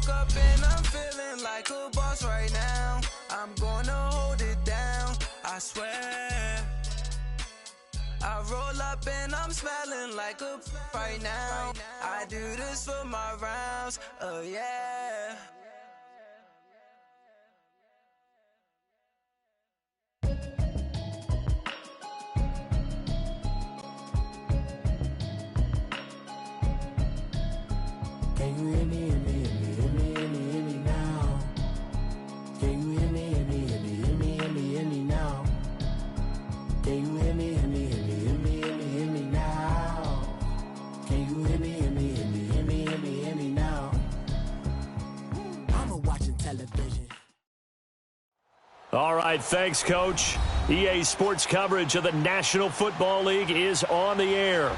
woke up and I'm feeling like a boss right now. I'm gonna hold it down, I swear. I roll up and I'm smelling like a right now. I do this for my rounds, oh yeah. Can you hear me, hear me, hear me, hear me, hear me, hear me now? Can you hear me, hear me, hear me, hear me, hear me, hear me now? Can you hear me, hear me, hear me, hear me, hear me, hear me now? Can you hear me, hear me, hear me, hear me, hear me, hear me now? I'm watching television. All right, thanks, Coach. EA Sports coverage of the National Football League is on the air.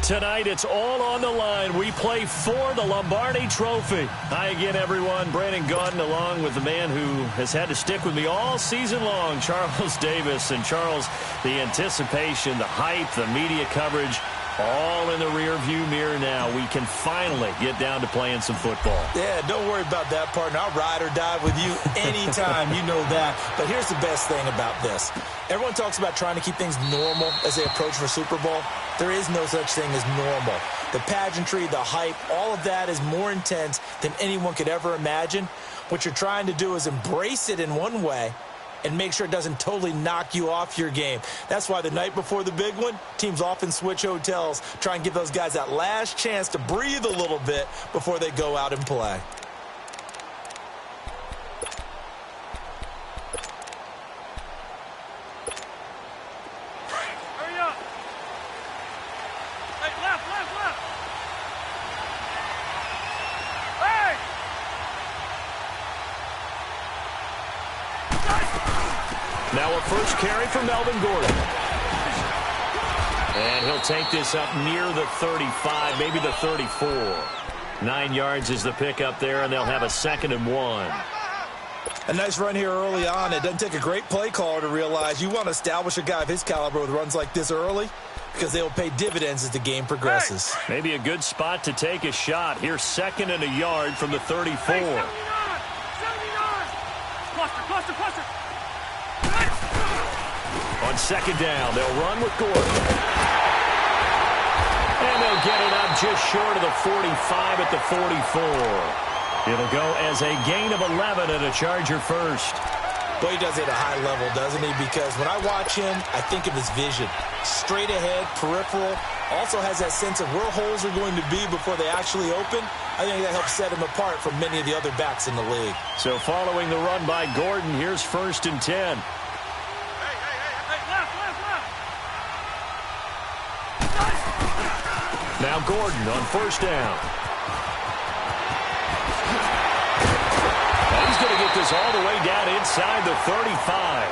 Tonight, it's all on the line. We play for the Lombardi Trophy. Hi again, everyone. Brandon Gaudin along with the man who has had to stick with me all season long, Charles Davis. And, Charles, the anticipation, the hype, the media coverage, all in the rearview mirror now. We can finally get down to playing some football. Yeah, don't worry about that, partner. I'll ride or die with you anytime. You know that. But here's the best thing about this. Everyone talks about trying to keep things normal as they approach for Super Bowl. There is no such thing as normal. The pageantry, the hype, all of that is more intense than anyone could ever imagine. What you're trying to do is embrace it in one way and make sure it doesn't totally knock you off your game. That's why the night before the big one, teams often switch hotels, try and give those guys that last chance to breathe a little bit before they go out and play. Hurry up! Hey, left! Hey! Now a first carry for Melvin Gordon. And he'll take this up near the 35, maybe the 34. 9 yards is the pickup there, and they'll have a 2nd and 1. A nice run here early on. It doesn't take a great play caller to realize you want to establish a guy of his caliber with runs like this early because they will pay dividends as the game progresses. Maybe a good spot to take a shot. Here's 2nd and a yard from the 34. 79! Cluster! On 2nd down, they'll run with Gordon. And they'll get it up just short of the 45 at the 44. It'll go as a gain of 11 and a Charger first. Boy, he does it at a high level, doesn't he? Because when I watch him, I think of his vision. Straight ahead, peripheral. Also has that sense of where holes are going to be before they actually open. I think that helps set him apart from many of the other backs in the league. So following the run by Gordon, here's 1st and 10. Now Gordon on 1st down. And he's going to get this all the way down inside the 35.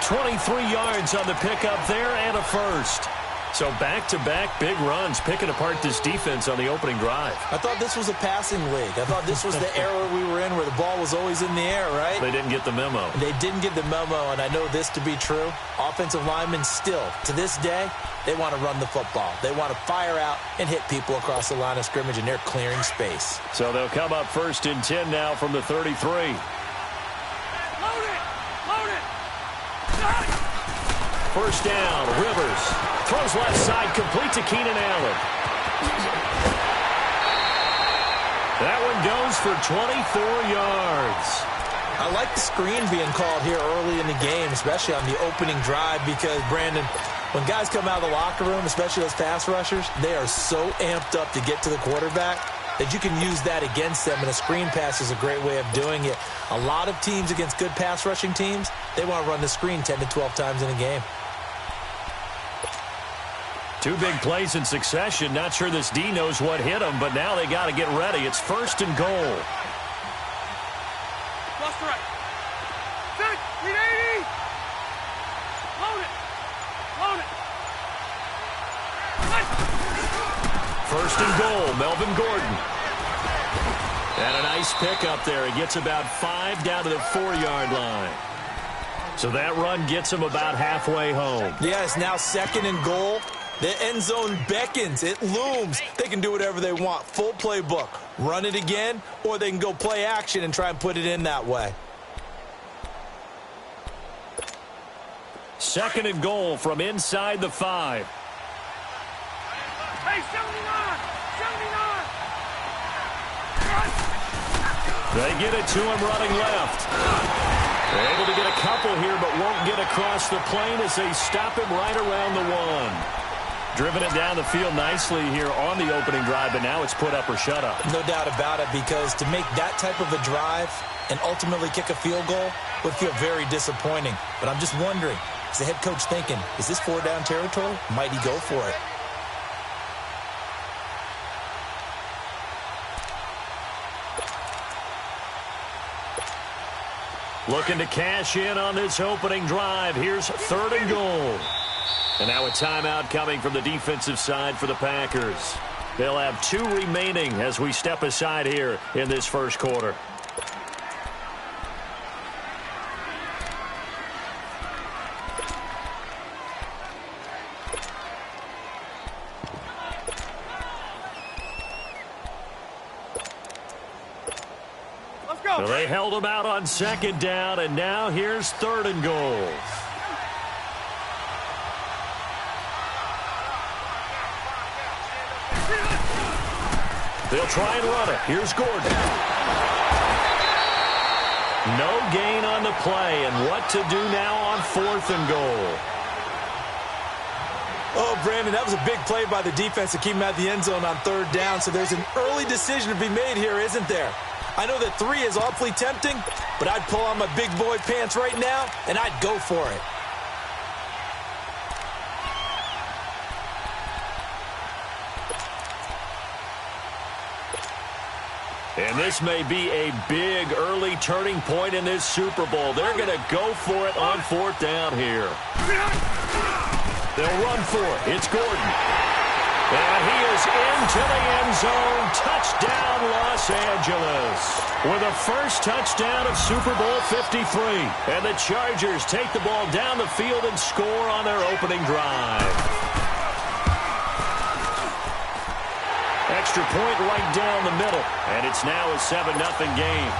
23 yards on the pickup there and a first. So back-to-back big runs, picking apart this defense on the opening drive. I thought this was a passing league. I thought this was the era we were in where the ball was always in the air, right? They didn't get the memo. They didn't get the memo, and I know this to be true. Offensive linemen still, to this day, they want to run the football. They want to fire out and hit people across the line of scrimmage, and they're clearing space. So they'll come up 1st and 10 now from the 33. Load it! 1st down, Rivers. Throws left side, complete to Keenan Allen. That one goes for 24 yards. I like the screen being called here early in the game, especially on the opening drive, because, Brandon, when guys come out of the locker room, especially those pass rushers, they are so amped up to get to the quarterback that you can use that against them, and a screen pass is a great way of doing it. A lot of teams against good pass rushing teams, they want to run the screen 10 to 12 times in a game. 2 big plays in succession. Not sure this D knows what hit him, but now they got to get ready. It's 1st and goal. Cross the right. 80. Load it. 1st and goal, Melvin Gordon. And a nice pickup there. He gets about 5 down to the 4-yard line. So that run gets him about halfway home. Yeah, it's now 2nd and goal. The end zone beckons. It looms. They can do whatever they want. Full playbook. Run it again, or they can go play action and try and put it in that way. 2nd and goal from inside the 5. Hey, 79! 79! They get it to him running left. They're able to get a couple here, but won't get across the plane as they stop him right around the 1. Driven it down the field nicely here on the opening drive, but now it's put up or shut up. No doubt about it, because to make that type of a drive and ultimately kick a field goal would feel very disappointing. But I'm just wondering, is the head coach thinking, is this 4-down territory? Might he go for it? Looking to cash in on this opening drive. Here's 3rd and goal. And now a timeout coming from the defensive side for the Packers. They'll have 2 remaining as we step aside here in this first quarter. Let's go. So they held him out on 2nd down, and now here's 3rd and goal. They'll try and run it. Here's Gordon. No gain on the play, and what to do now on 4th and goal. Oh, Brandon, that was a big play by the defense to keep him out of the end zone on 3rd down, so there's an early decision to be made here, isn't there? I know that 3 is awfully tempting, but I'd pull on my big boy pants right now, and I'd go for it. And this may be a big early turning point in this Super Bowl. They're going to go for it on 4th down here. They'll run for it. It's Gordon. And he is into the end zone. Touchdown, Los Angeles. With a first touchdown of Super Bowl 53. And the Chargers take the ball down the field and score on their opening drive. Extra point right down the middle. And it's now a 7-0 game.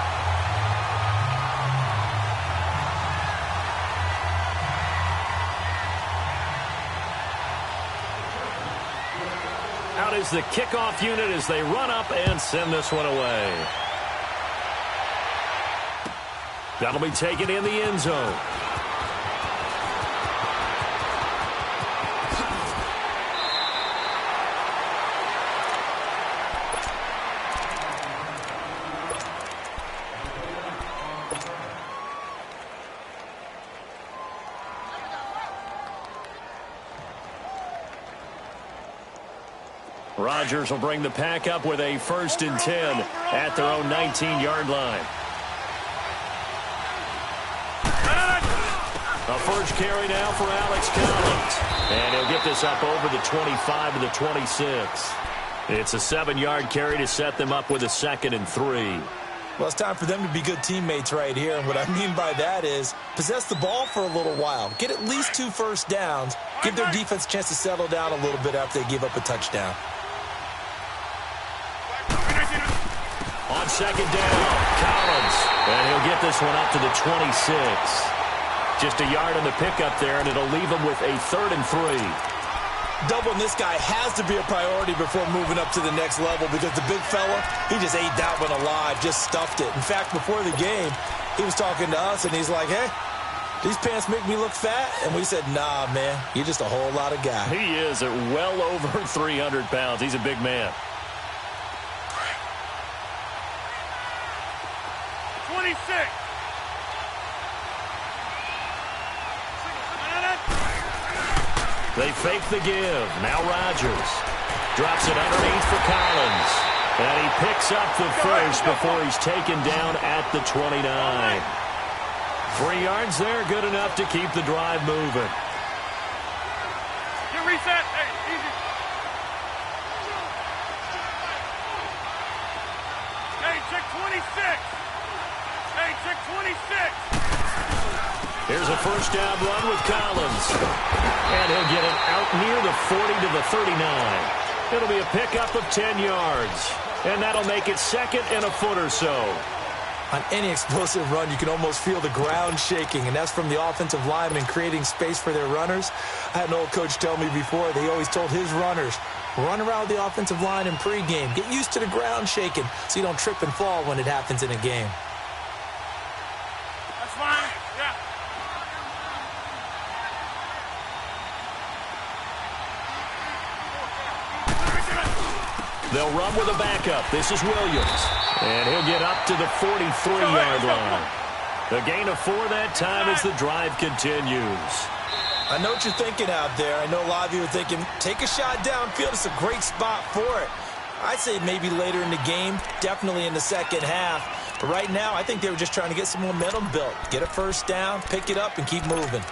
Out is the kickoff unit as they run up and send this one away. That'll be taken in the end zone. Rodgers will bring the pack up with a 1st and 10 at their own 19-yard line. A first carry now for Alex Collins. And he'll get this up over the 25 to the 26. It's a 7-yard carry to set them up with a 2nd and 3. Well, it's time for them to be good teammates right here. And what I mean by that is possess the ball for a little while. Get at least 2 first downs. Give their defense a chance to settle down a little bit after they give up a touchdown. On 2nd down, Collins. And he'll get this one up to the 26. Just a yard on the pickup there, and it'll leave him with a 3rd and 3. Doubling this guy has to be a priority before moving up to the next level, because the big fella, he just ate that one alive, just stuffed it. In fact, before the game, he was talking to us, and he's like, hey, these pants make me look fat? And we said, nah, man, you're just a whole lot of guy. He is at well over 300 pounds. He's a big man. 26. They fake the give. Now Rodgers drops it underneath for Collins. And he picks up the first before he's taken down at the 29. 3 yards there, good enough to keep the drive moving. Get reset. Hey, easy. Hey, check 26. Hey, check 26. Here's a first down run with Collins. And he'll get it out near the 40 to the 39. It'll be a pickup of 10 yards. And that'll make it second and a foot or so. On any explosive run, you can almost feel the ground shaking, and that's from the offensive linemen creating space for their runners. I had an old coach tell me before, they always told his runners, run around the offensive line in pregame. Get used to the ground shaking so you don't trip and fall when it happens in a game. That's fine. Yeah. They'll run with a backup. This is Williams. And he'll get up to the 43-yard line. The gain of 4 that time as the drive continues. I know what you're thinking out there. I know a lot of you are thinking, take a shot downfield. It's a great spot for it. I'd say maybe later in the game, definitely in the second half. But right now, I think they were just trying to get some momentum built. Get a first down, pick it up, and keep moving.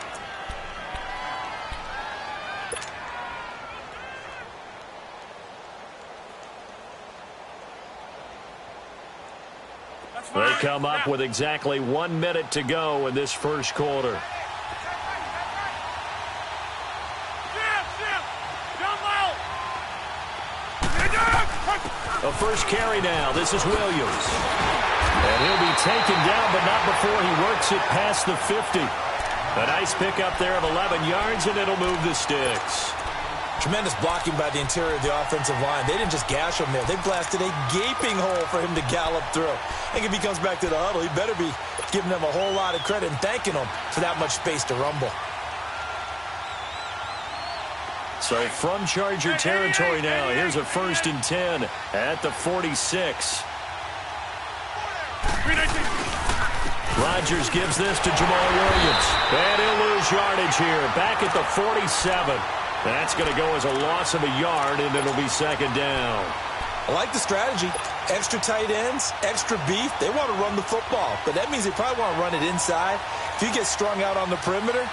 They come up with exactly 1 minute to go in this first quarter. A first carry now. This is Williams. And he'll be taken down, but not before he works it past the 50. A nice pickup there of 11 yards, and it'll move the sticks. Tremendous blocking by the interior of the offensive line. They didn't just gash him there. They blasted a gaping hole for him to gallop through. I think if he comes back to the huddle, he better be giving them a whole lot of credit and thanking them for that much space to rumble. So from Charger territory now, here's a 1st and 10 at the 46. Rodgers gives this to Jamal Williams. And he'll lose yardage here. Back at the 47. That's going to go as a loss of a yard, and it'll be second down. I like the strategy. Extra tight ends, extra beef. They want to run the football, but that means they probably want to run it inside. If you get strung out on the perimeter,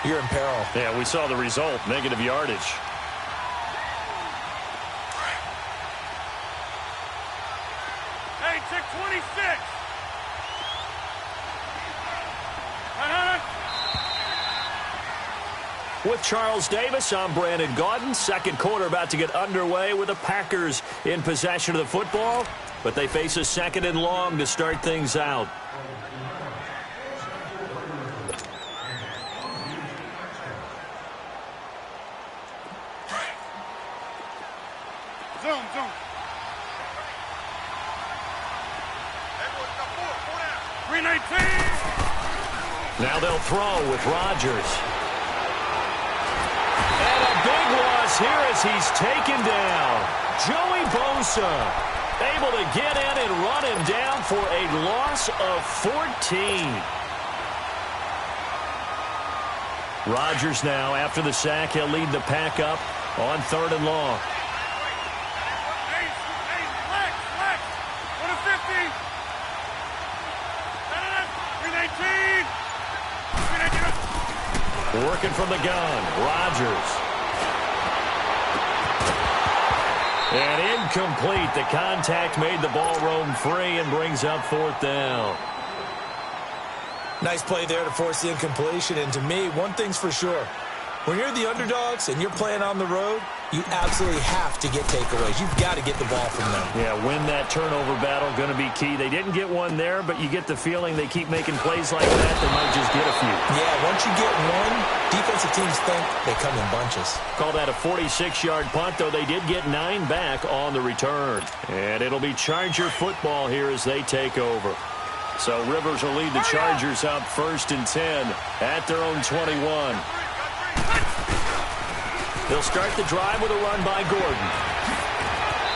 you're in peril. Yeah, we saw the result, negative yardage. Hey, check 26. With Charles Davis, I'm Brandon Gaudin. Second quarter about to get underway with the Packers in possession of the football, but they face a second and long to start things out. Zoom. 319. Now they'll throw with Rodgers. And a big loss here as he's taken down. Joey Bosa able to get in and run him down for a loss of 14. Rodgers now, after the sack, he'll lead the pack up on 3rd and long. Flex. 150. 319. Working from the gun, Rodgers. And incomplete. The contact made the ball roam free and brings up 4th down. Nice play there to force the incompletion. And to me, one thing's for sure. When you're the underdogs and you're playing on the road, you absolutely have to get takeaways. You've got to get the ball from them. Yeah, win that turnover battle, going to be key. They didn't get one there, but you get the feeling they keep making plays like that, they might just get a few. Yeah, once you get one, defensive teams think they come in bunches. Call that a 46-yard punt, though they did get 9 back on the return. And it'll be Charger football here as they take over. So Rivers will lead the Chargers up 1st and 10 at their own 21. He'll start the drive with a run by Gordon.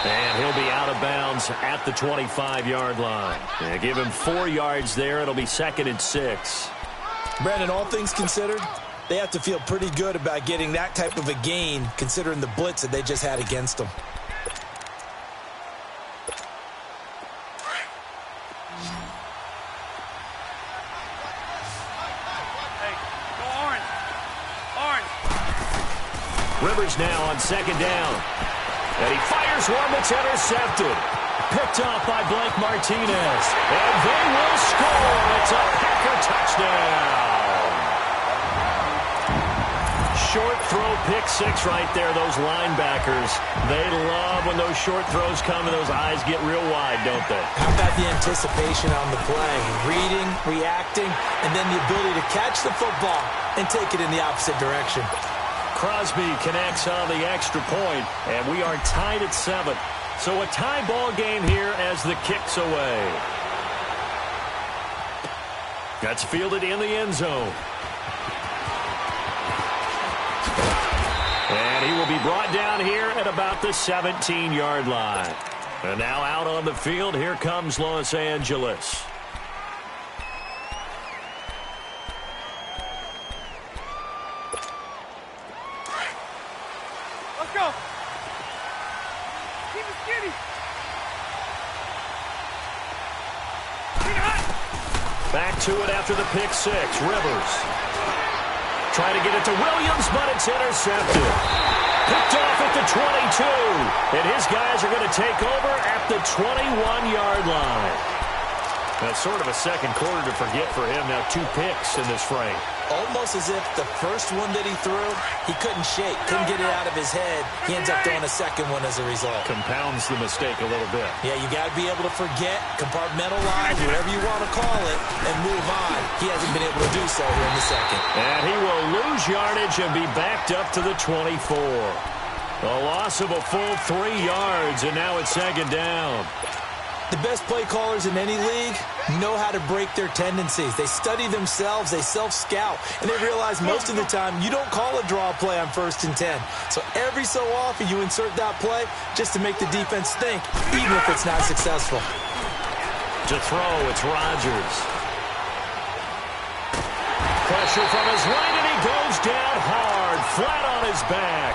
And he'll be out of bounds at the 25-yard line. Yeah, give him 4 yards there. It'll be 2nd and 6. Brandon, all things considered, they have to feel pretty good about getting that type of a gain considering the blitz that they just had against them. Rivers now on 2nd down. And he fires one that's intercepted. Picked off by Blake Martinez. And they will score. It's a Packer touchdown. short throw pick six right there, those linebackers. They love when those short throws come and those eyes get real wide, don't they? How about the anticipation on the play? Reading, reacting, and then the ability to catch the football and take it in the opposite direction. Crosby connects on the extra point, and we are tied at 7. So a tie ball game here as the kick's away. That's fielded in the end zone. And he will be brought down here at about the 17-yard line. And now out on the field, here comes Los Angeles. Let's go. Keep it skinny. Back to it after the pick six. Rivers trying to get it to Williams, but it's intercepted. Picked off at the 22. And his guys are going to take over at the 21-yard line. That's sort of a second quarter to forget for him. Now 2 picks in this frame. Almost as if the first one that he threw, he couldn't shake, couldn't get it out of his head. He ends up throwing a second one as a result. Compounds the mistake a little bit. Yeah, you got to be able to forget, compartmentalize, whatever you want to call it, and move on. He hasn't been able to do so here in the second. And he will lose yardage and be backed up to the 24. A loss of a full 3 yards, and now it's second down. The best play callers in any league know how to break their tendencies. They study themselves, they self-scout, and they realize most of the time you don't call a draw play on 1st and 10. So every so often you insert that play just to make the defense think, even if it's not successful. To throw, it's Rodgers. Pressure from his right, and he goes down hard, flat on his back.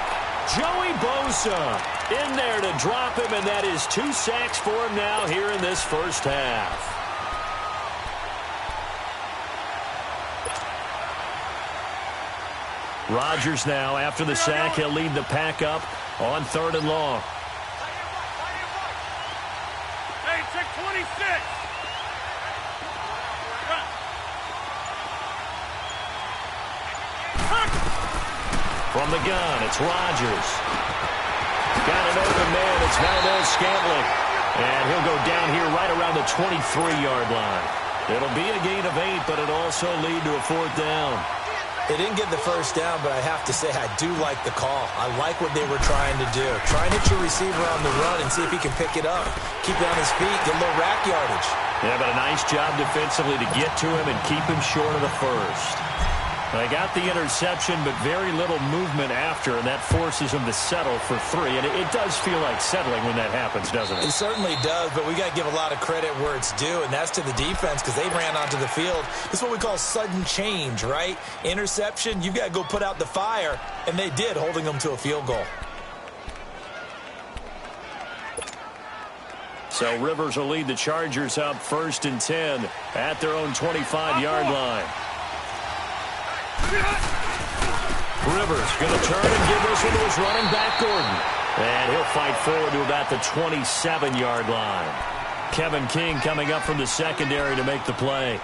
Joey Bosa in there to drop him, and that is 2 sacks for him now here in this first half. Rodgers now, after the sack, he'll lead the pack up on 3rd and long. Hey, check 26. From the gun, it's Rodgers. Got an open man. It's Valdez Scantling. And he'll go down here right around the 23-yard line. It'll be a gain of 8, but it'll also lead to a 4th down. They didn't get the first down, but I have to say I do like the call. I like what they were trying to do. Try and hit your receiver on the run and see if he can pick it up. Keep it on his feet, get a little rack yardage. Yeah, but a nice job defensively to get to him and keep him short of the first. They got the interception, but very little movement after, and that forces them to settle for 3. And it does feel like settling when that happens, doesn't it? It certainly does, but we got to give a lot of credit where it's due, and that's to the defense because they ran onto the field. This is what we call sudden change, right? Interception, you've got to go put out the fire, and they did, holding them to a field goal. So Rivers will lead the Chargers up 1st and 10 at their own 25-yard line. Rivers going to turn and give this one to his running back, Gordon. And he'll fight forward to about the 27-yard line. Kevin King coming up from the secondary to make the play.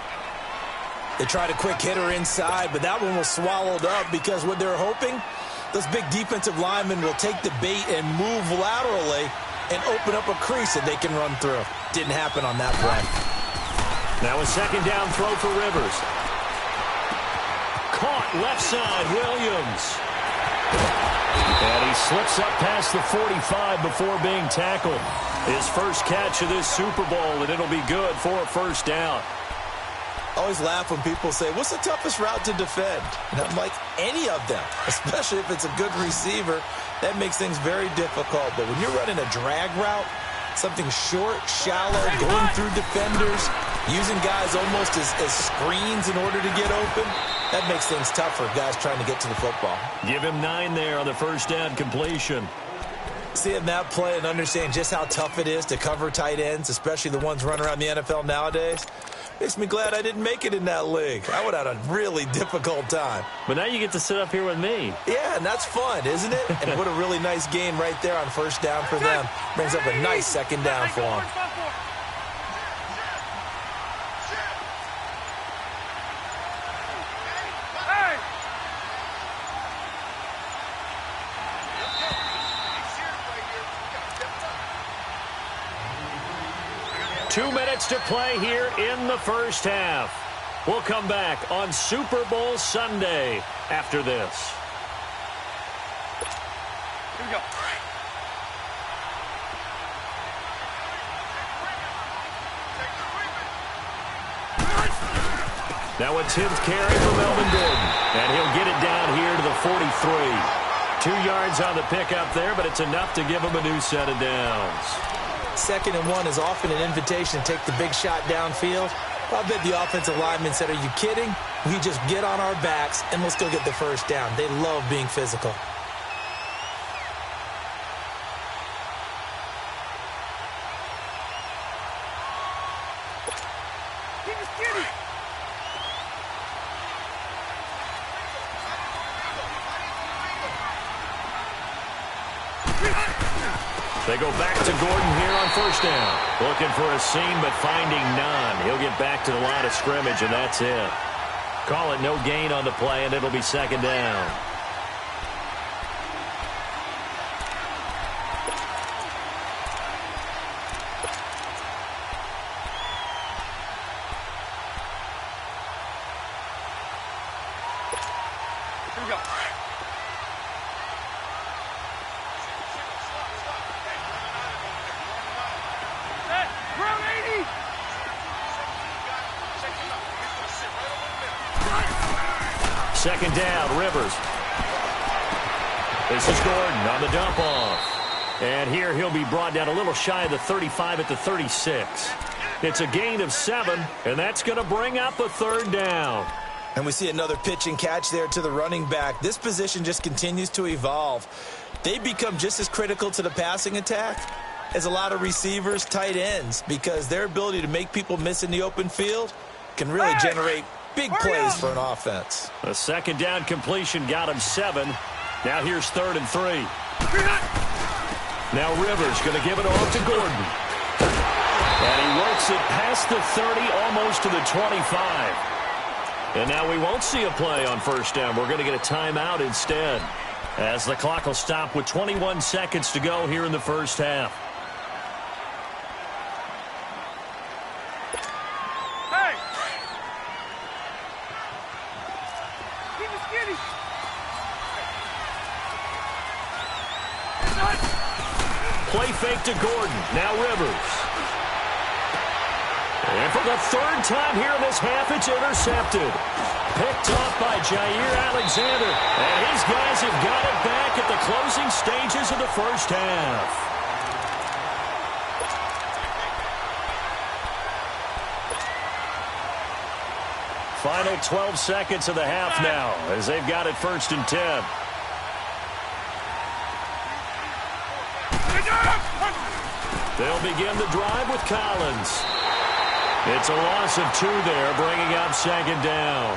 They tried a quick hitter inside, but that one was swallowed up because what they're hoping, those big defensive linemen will take the bait and move laterally and open up a crease that they can run through. Didn't happen on that play. Now a second down throw for Rivers. Caught left side, Williams. And he slips up past the 45 before being tackled. His first catch of this Super Bowl, and it'll be good for a 1st down. I always laugh when people say, what's the toughest route to defend? And I'm like, any of them, especially if it's a good receiver. That makes things very difficult. But when you're running a drag route, something short, shallow, going through defenders, using guys almost as screens in order to get open, that makes things tough for guys trying to get to the football. Give him 9 there on the 1st down completion. Seeing that play and understanding just how tough it is to cover tight ends, especially the ones running around the NFL nowadays, makes me glad I didn't make it in that league. I would have had a really difficult time. But now you get to sit up here with me. Yeah, and that's fun, isn't it? And what a really nice gain right there on 1st down for them. Brings up a nice 2nd down for them. 2 minutes to play here in the first half. We'll come back on Super Bowl Sunday after this. Here we go. Now a 10th carry for Melvin Gordon, and he'll get it down here to the 43. 2 yards on the pickup there, but it's enough to give him a new set of downs. 2nd and 1 is often an invitation to take the big shot downfield. I bet the offensive lineman said, are you kidding? We just get on our backs, and let's go get the first down. They love being physical. They go back to Gordon here on first down. Looking for a seam, but finding none. He'll get back to the line of scrimmage, and that's it. Call it no gain on the play, and it'll be 2nd down. Here we go. Second down, Rivers. This is Gordon on the dump off. And here he'll be brought down a little shy of the 35 at the 36. It's a gain of 7, and that's going to bring up a 3rd down. And we see another pitch and catch there to the running back. This position just continues to evolve. They become just as critical to the passing attack as a lot of receivers, tight ends, because their ability to make people miss in the open field can really generate big plays for an offense. A 2nd down completion got him 7. Now here's 3rd and 3. Now Rivers going to give it off to Gordon. And he works it past the 30, almost to the 25. And now we won't see a play on first down. We're going to get a timeout instead, as the clock will stop with 21 seconds to go here in the first half. Play fake to Gordon. Now Rivers. And for the 3rd time here in this half, it's intercepted. Picked off by Jair Alexander. And his guys have got it back at the closing stages of the first half. Final 12 seconds of the half now, as they've got it 1st and 10. They'll begin the drive with Collins. It's a loss of 2 there, bringing up 2nd down.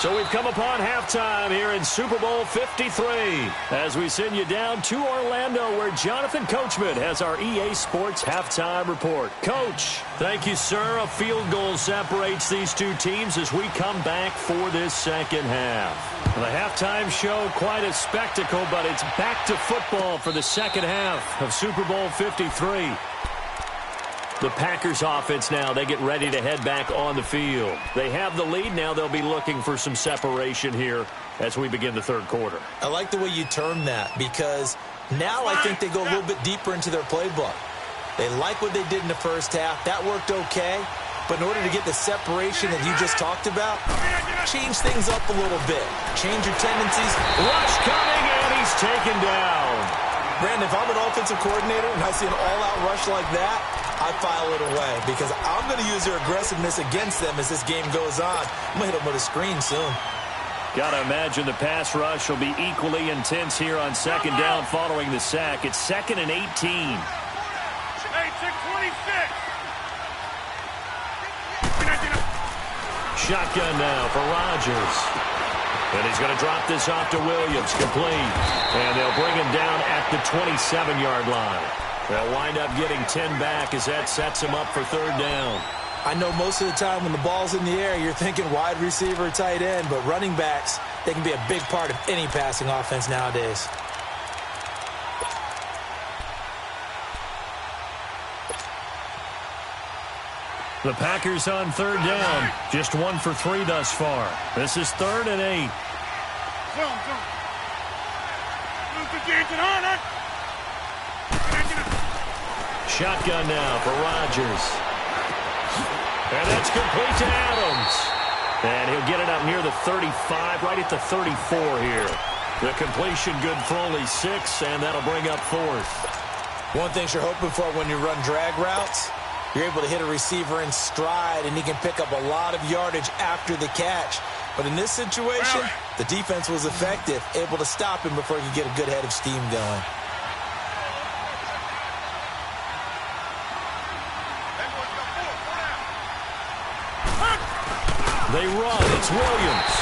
So we've come upon halftime here in Super Bowl 53 as we send you down to Orlando, where Jonathan Coachman has our EA Sports halftime report. Coach, thank you, sir. A field goal separates these two teams as we come back for this second half. The halftime show, quite a spectacle, but it's back to football for the second half of Super Bowl 53. The Packers offense now, they get ready to head back on the field. They have the lead. Now they'll be looking for some separation here as we begin the third quarter. I like the way you term that, because now I think they go a little bit deeper into their playbook. They like what they did in the first half. That worked okay. But in order to get the separation that you just talked about, change things up a little bit. Change your tendencies. Rush coming, and he's taken down. Brandon, if I'm an offensive coordinator and I see an all-out rush like that, I file it away, because I'm going to use their aggressiveness against them as this game goes on. I'm going to hit them with a screen soon. Got to imagine the pass rush will be equally intense here on second down following the sack. It's 2nd and 18. Hey, 626. Shotgun now for Rodgers. And he's going to drop this off to Williams, complete. And they'll bring him down at the 27-yard line. They'll wind up getting 10 back as that sets him up for third down. I know most of the time when the ball's in the air, you're thinking wide receiver, tight end, but running backs, they can be a big part of any passing offense nowadays. The Packers on third down. Just 1 for 3 thus far. This is 3rd and 8. Shotgun now for Rodgers. And that's complete to Adams. And he'll get it up near the 35, right at the 34 here. The completion good for only 6, and that'll bring up 4th. One thing you're hoping for when you run drag routes, you're able to hit a receiver in stride, and he can pick up a lot of yardage after the catch. But in this situation, the defense was effective, able to stop him before he could get a good head of steam going. They run. It's Williams.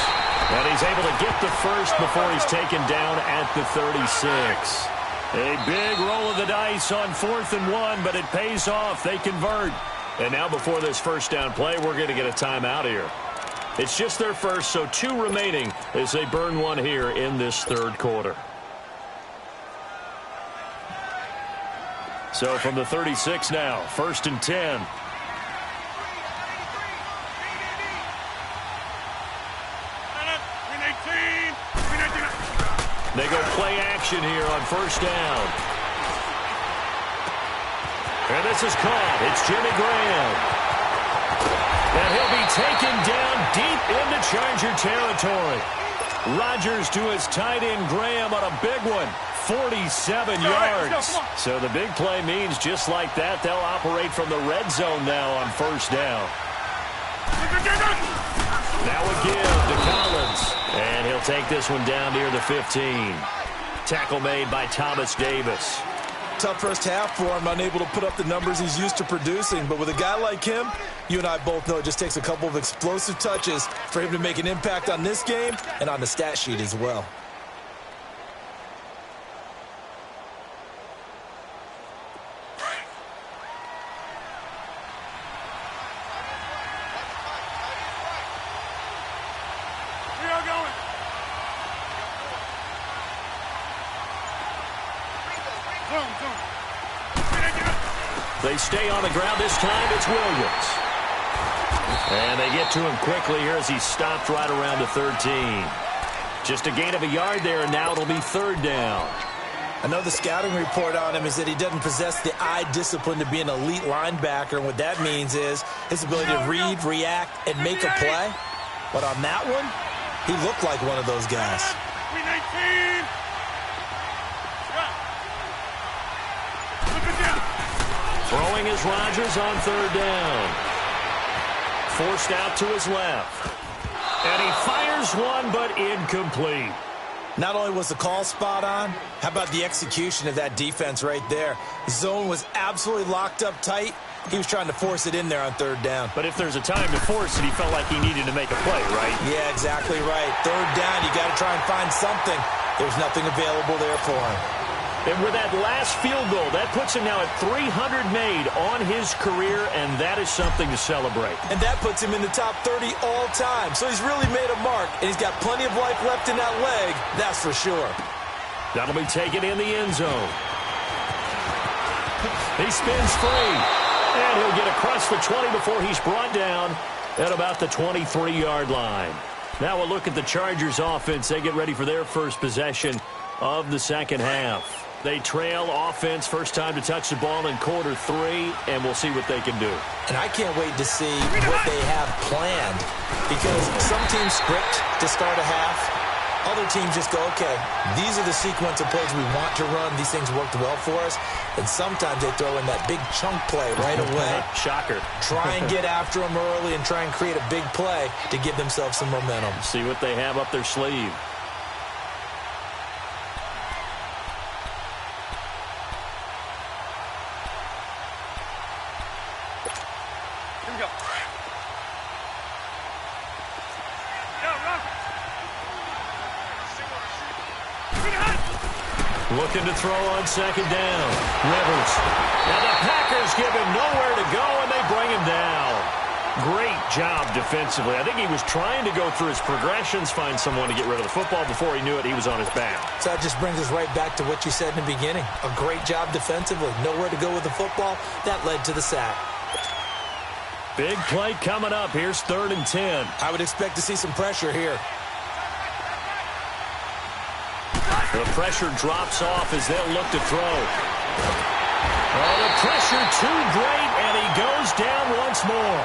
And he's able to get the first before he's taken down at the 36. A big roll of the dice on 4th and 1, but it pays off. They convert. And now before this first down play, we're going to get a timeout here. It's just their first, so 2 remaining as they burn 1 here in this 3rd quarter. So from the 36 now, 1st and 10. They go play action here on 1st down. And this is caught. It's Jimmy Graham. And he'll be taken down deep into Charger territory. Rodgers to his tight end Graham on a big one. 47 yards. So the big play means just like that, they'll operate from the red zone now on 1st down. Now a give to Collins. And he'll take this one down near the 15. Tackle made by Thomas Davis. Tough first half for him, unable to put up the numbers he's used to producing. But with a guy like him, you and I both know it just takes a couple of explosive touches for him to make an impact on this game and on the stat sheet as well. They stay on the ground this time. It's Williams. And they get to him quickly here as he stopped right around the 13. Just a gain of a yard there, and now it'll be 3rd down. I know the scouting report on him is that he doesn't possess the eye discipline to be an elite linebacker. And what that means is his ability to read, react, and make a play. But on that one, he looked like one of those guys. Throwing is Rodgers on 3rd down. Forced out to his left. And he fires one, but incomplete. Not only was the call spot on, how about the execution of that defense right there? The zone was absolutely locked up tight. He was trying to force it in there on 3rd down. But if there's a time to force it, he felt like he needed to make a play, right? Yeah, exactly right. 3rd down, you got to try and find something. There's nothing available there for him. And with that last field goal, that puts him now at 300 made on his career, and that is something to celebrate. And that puts him in the top 30 all time. So he's really made a mark, and he's got plenty of life left in that leg, that's for sure. That'll be taken in the end zone. He spins free, and he'll get across the 20 before he's brought down at about the 23-yard line. Now we'll look at the Chargers offense. They get ready for their first possession of the second half. They trail offense, first time to touch the ball in quarter 3, and we'll see what they can do. And I can't wait to see what they have planned, because some teams script to start a half. Other teams just go, okay, these are the sequence of plays we want to run. These things worked well for us. And sometimes they throw in that big chunk play right away. Shocker. Try and get after them early and try and create a big play to give themselves some momentum. See what they have up their sleeve. Looking to throw on 2nd down. Rivers. And the Packers give him nowhere to go, and they bring him down. Great job defensively. I think he was trying to go through his progressions, find someone to get rid of the football. Before he knew it, he was on his back. So that just brings us right back to what you said in the beginning. A great job defensively. Nowhere to go with the football. That led to the sack. Big play coming up. Here's 3rd and 10. I would expect to see some pressure here. The pressure drops off as they'll look to throw. Oh, the pressure too great, and he goes down once more.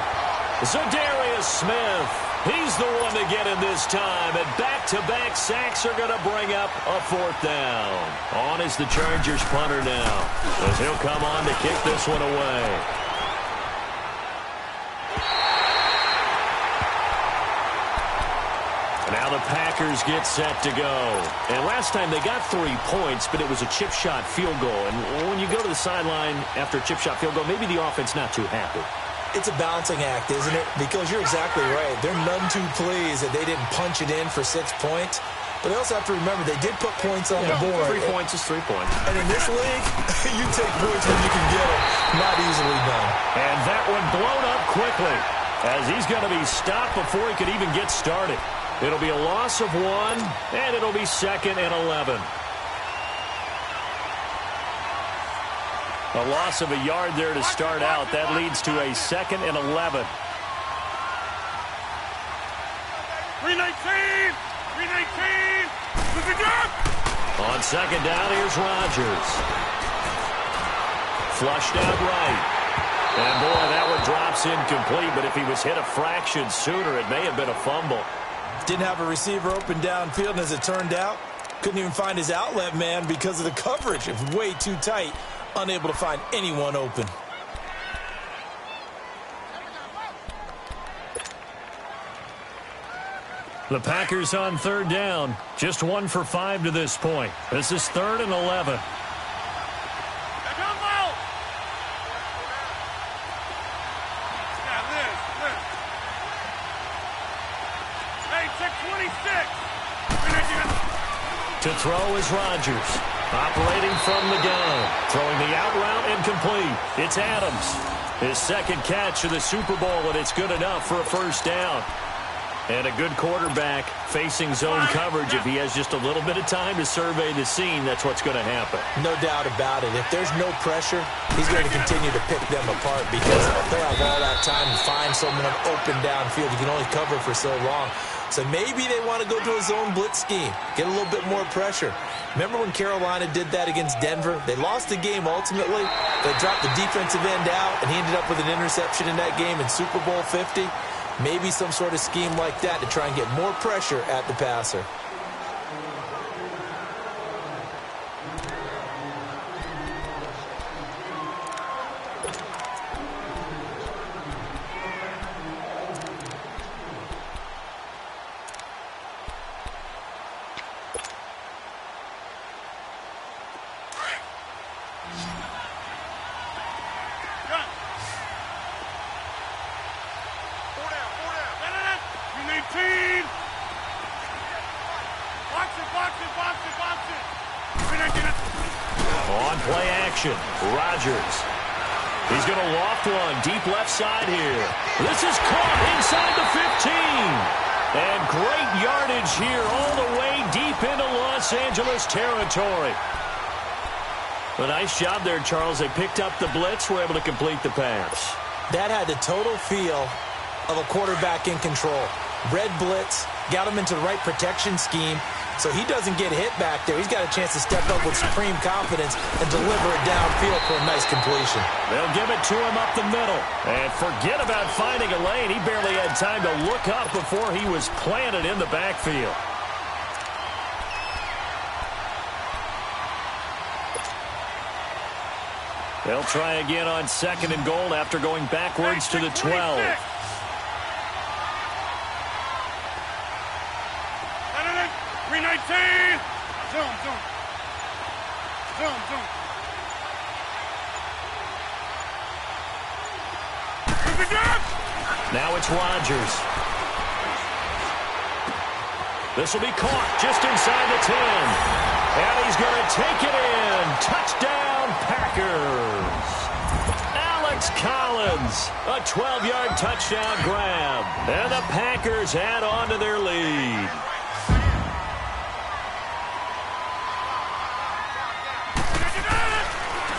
Zadarius Smith, he's the one to get in this time, and back-to-back sacks are going to bring up a 4th down. On is the Chargers punter now, as he'll come on to kick this one away. Now the Packers get set to go. And last time they got 3 points, but it was a chip shot field goal. And when you go to the sideline after a chip shot field goal, maybe the offense not too happy. It's a balancing act, isn't it? Because you're exactly right. They're none too pleased that they didn't punch it in for 6 points. But they also have to remember they did put points on the board. 3 points is 3 points. And in this league, you take points when you can get them. Not easily done. And that one blown up quickly as he's going to be stopped before he could even get started. It'll be a loss of 1, and it'll be 2nd and 11. A loss of a yard there to start out. That leads to a 2nd and 11. 319! 319! On 2nd down, here's Rodgers. Flushed out right. And boy, that one drops incomplete, but if he was hit a fraction sooner, it may have been a fumble. Didn't have a receiver open downfield, and as it turned out, couldn't even find his outlet man because of the coverage. It was way too tight, unable to find anyone open. The Packers on 3rd down. Just 1 for 5 to this point. This is 3rd and 11. To throw is Rodgers. Operating from the gun. Throwing the out route and complete. It's Adams. His 2nd catch of the Super Bowl, and it's good enough for a 1st down. And a good quarterback facing zone coverage. If he has just a little bit of time to survey the scene, that's what's going to happen. No doubt about it. If there's no pressure, he's going to continue to pick them apart because they'll have all that time to find someone open downfield. You can only cover for so long. So maybe they want to go to a zone blitz scheme, get a little bit more pressure. Remember when Carolina did that against Denver? They lost the game ultimately. They dropped the defensive end out, and he ended up with an interception in that game in Super Bowl 50. Maybe some sort of scheme like that to try and get more pressure at the passer. On play action, Rodgers. He's going to loft one deep left side here. This is caught inside the 15. And great yardage here all the way deep into Los Angeles territory. A nice job there, Charles. They picked up the blitz, were able to complete the pass. That had the total feel of a quarterback in control. Red blitz, got him into the right protection scheme, so he doesn't get hit back there. He's got a chance to step up with supreme confidence and deliver it downfield for a nice completion. They'll give it to him up the middle. And forget about finding a lane. He barely had time to look up before he was planted in the backfield. They'll try again on 2nd and goal after going backwards to the 12. 319! Zoom. Now it's Rodgers. This will be caught just inside the 10. And he's going to take it in. Touchdown, Packers. Alex Collins, a 12-yard touchdown grab. And the Packers add on to their lead.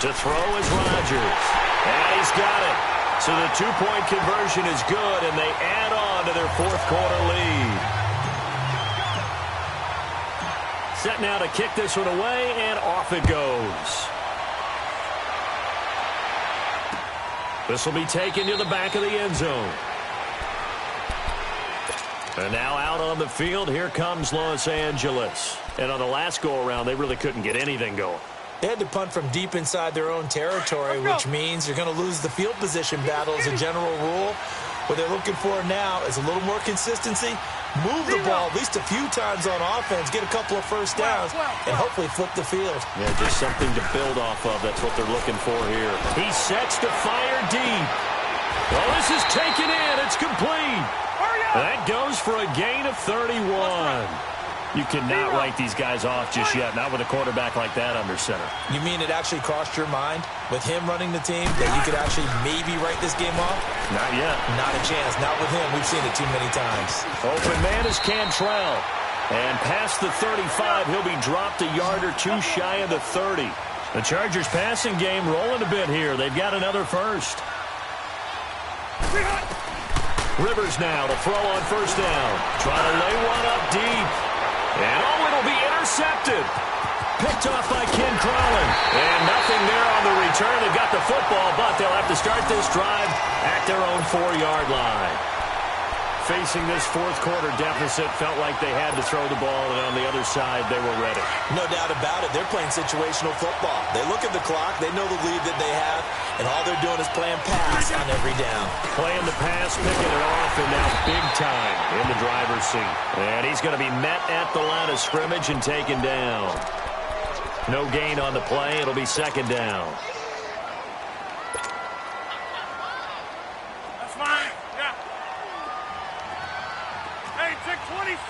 To throw is Rodgers. And he's got it. So the two-point conversion is good, and they add on to their fourth-quarter lead. Set now to kick this one away, and off it goes. This will be taken to the back of the end zone. And now out on the field, here comes Los Angeles. And on the last go-around, they really couldn't get anything going. They had to punt from deep inside their own territory, which means you're going to lose the field position battle as a general rule. What they're looking for now is a little more consistency, move the ball at least a few times on offense, get a couple of first downs, and hopefully flip the field. Yeah, just something to build off of. That's what they're looking for here. He sets to fire deep. Well, this is taken in. It's complete. That goes for a gain of 31. You cannot write these guys off just yet, not with a quarterback like that under center. You mean it actually crossed your mind with him running the team that you could actually maybe write this game off? Not yet. Not a chance. Not with him. We've seen it too many times. Open man is Cantrell. And past the 35, he'll be dropped a yard or two shy of the 30. The Chargers passing game rolling a bit here. They've got another first. Rivers now to throw on first down. Trying to lay one up deep. And it'll be intercepted. Picked off by Ken Crowley. And nothing there on the return. They've got the football, but they'll have to start this drive at their own 4-yard line. Facing this fourth-quarter deficit, felt like they had to throw the ball, and on the other side, they were ready. No doubt about it. They're playing situational football. They look at the clock. They know the lead that they have, and all they're doing is playing pass on every down. Playing the pass, picking it off, and now big time in the driver's seat. And he's going to be met at the line of scrimmage and taken down. No gain on the play. It'll be second down. That's fine. Yeah. Hey, take 26.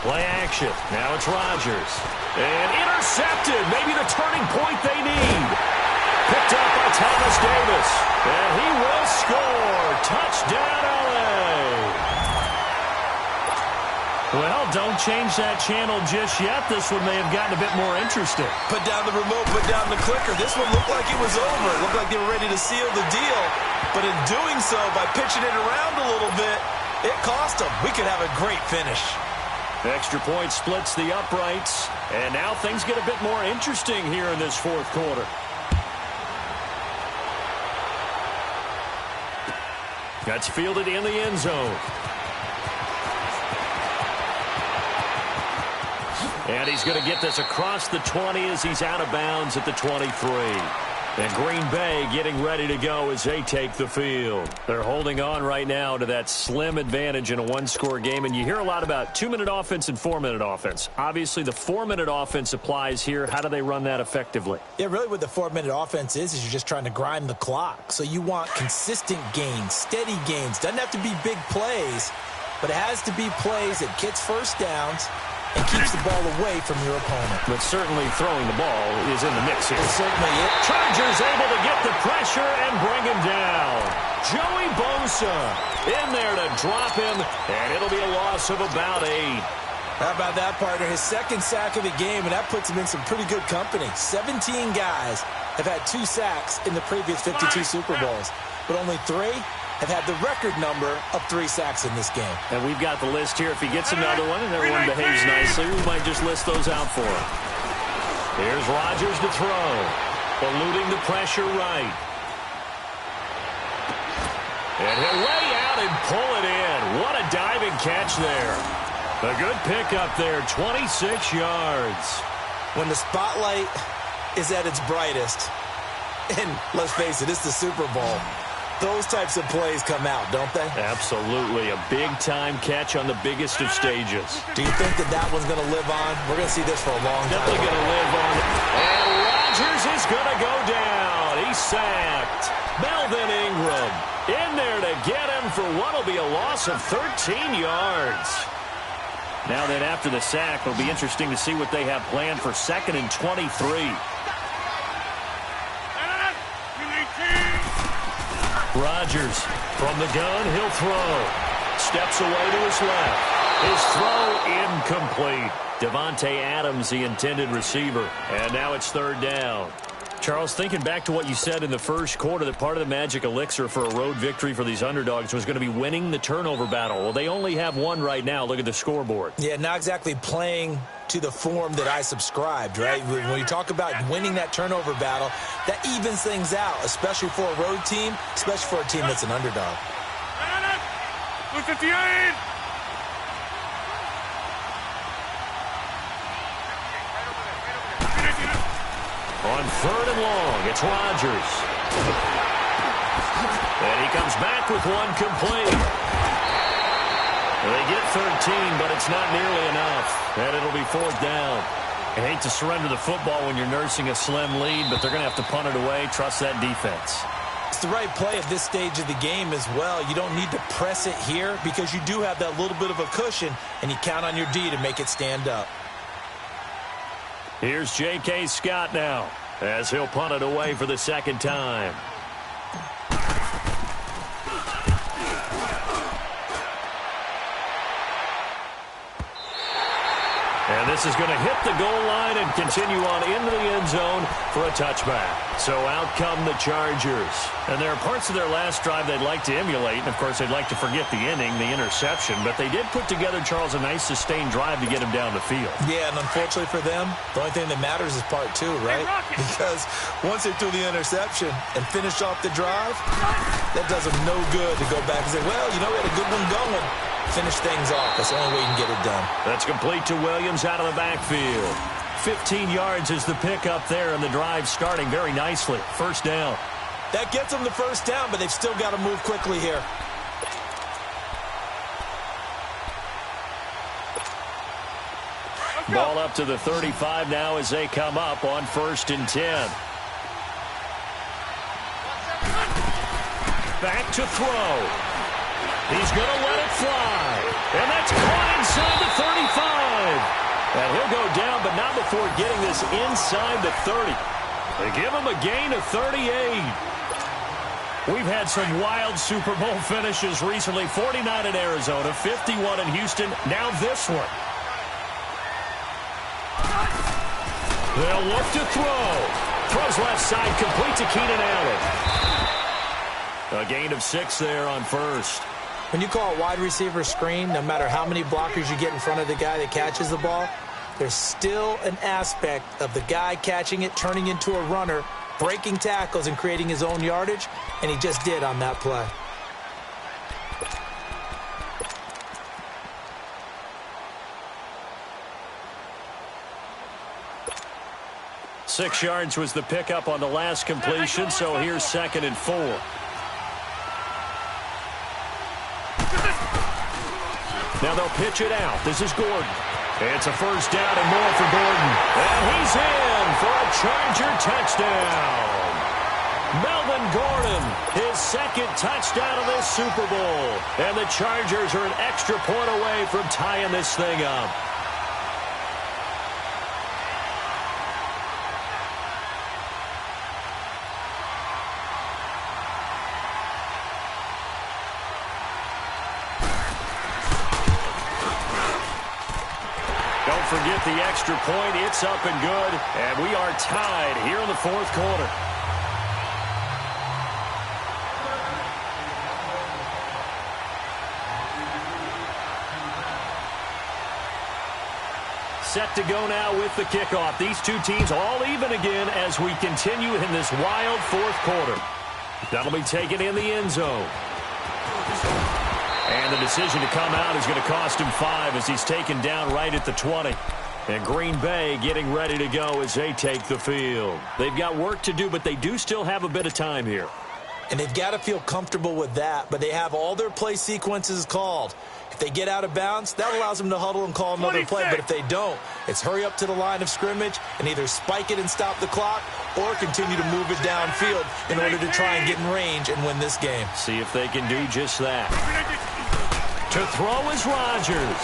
Play action. Now it's Rodgers. And intercepted. Maybe the turning point they need. Picked up by Thomas Davis. And he will score. Touchdown, LA. Well, don't change that channel just yet. This one may have gotten a bit more interesting. Put down the remote, put down the clicker. This one looked like it was over. It looked like they were ready to seal the deal. But in doing so, by pitching it around a little bit, it cost them. We could have a great finish. Extra point splits the uprights. And now things get a bit more interesting here in this fourth quarter. That's fielded in the end zone. And he's going to get this across the 20 as he's out of bounds at the 23. And Green Bay getting ready to go as they take the field. They're holding on right now to that slim advantage in a one-score game. And you hear a lot about 2-minute offense and 4-minute offense. Obviously, the 4-minute offense applies here. How do they run that effectively? Yeah, really what the 4-minute offense is you're just trying to grind the clock. So you want consistent gains, steady gains. Doesn't have to be big plays, but it has to be plays that gets first downs and keeps the ball away from your opponent. But certainly throwing the ball is in the mix here. It's certainly it. Chargers able to get the pressure and bring him down. Joey Bosa in there to drop him, and it'll be a loss of about 8. How about that, partner? His second sack of the game, and that puts him in some pretty good company. 17 guys have had 2 sacks in the previous 52 Super Bowls, but only 3 have had the record number of 3 sacks in this game. And we've got the list here. If he gets another one and everyone behaves nicely, we might just list those out for him. Here's Rodgers to throw. Eluding the pressure right. And he'll lay out and pull it in. What a diving catch there. A good pickup there, 26 yards. When the spotlight is at its brightest, and let's face it, it's the Super Bowl, those types of plays come out, don't they? Absolutely. A big-time catch on the biggest of stages. Do you think that one's going to live on? We're going to see this for a long time. Definitely going to live on. And Rodgers is going to go down. He's sacked. Melvin Ingram in there to get him for what will be a loss of 13 yards. Now that after the sack, it'll be interesting to see what they have planned for 2nd and 23. Rodgers from the gun, he'll throw. Steps away to his left. His throw incomplete. Devontae Adams, the intended receiver. And now it's third down. Charles, thinking back to what you said in the first quarter, that part of the magic elixir for a road victory for these underdogs was going to be winning the turnover battle. Well, they only have one right now. Look at the scoreboard. Yeah, not exactly playing to the form that I subscribed, right? When you talk about winning that turnover battle, that evens things out, especially for a road team, especially for a team that's an underdog. Look at the end. On third and long, it's Rodgers. And he comes back with one complete. They get 13, but it's not nearly enough. And it'll be fourth down. I hate to surrender the football when you're nursing a slim lead, but they're going to have to punt it away. Trust that defense. It's the right play at this stage of the game as well. You don't need to press it here because you do have that little bit of a cushion, and you count on your D to make it stand up. Here's J.K. Scott now as he'll punt it away for the second time. And this is going to hit the goal line and continue on into the end zone for a touchback. So out come the Chargers. And there are parts of their last drive they'd like to emulate. And, of course, they'd like to forget the inning, the interception. But they did put together, Charles, a nice sustained drive to get him down the field. Yeah, and unfortunately for them, the only thing that matters is part two, right? Because once they threw the interception and finished off the drive, that does them no good to go back and say, well, you know, we had a good one going. Finish things off. That's the only way you can get it done. That's complete to Williams out of the backfield. 15 yards is the pickup there, and the drive starting very nicely. First down. That gets them the first down, but they've still got to move quickly here. Ball up to the 35 now as they come up on 1st and 10. Back to throw. He's going to let it fly. And that's caught inside the 35. And he'll go down, but not before getting this inside the 30. They give him a gain of 38. We've had some wild Super Bowl finishes recently. 49 in Arizona, 51 in Houston, now this one. They'll look to throw. Throws left side, complete to Keenan Allen. A gain of 6 there on first. When you call a wide receiver screen, no matter how many blockers you get in front of the guy that catches the ball, there's still an aspect of the guy catching it, turning into a runner, breaking tackles and creating his own yardage, and he just did on that play. Six yards was the pickup on the last completion, so here's 2nd and 4. Now they'll pitch it out. This is Gordon. It's a first down and more for Gordon. And he's in for a Charger touchdown. Melvin Gordon, his 2nd touchdown of this Super Bowl. And the Chargers are an extra point away from tying this thing up. Forget the extra point. It's up and good. And we are tied here in the 4th quarter. Set to go now with the kickoff. These two teams all even again as we continue in this wild 4th quarter. That'll be taken in the end zone. And the decision to come out is going to cost him 5 as he's taken down right at the 20. And Green Bay getting ready to go as they take the field. They've got work to do, but they do still have a bit of time here. And they've got to feel comfortable with that, but they have all their play sequences called. If they get out of bounds, that allows them to huddle and call another play. But if they don't, it's hurry up to the line of scrimmage and either spike it and stop the clock or continue to move it downfield in order to try and get in range and win this game. See if they can do just that. To throw is Rodgers.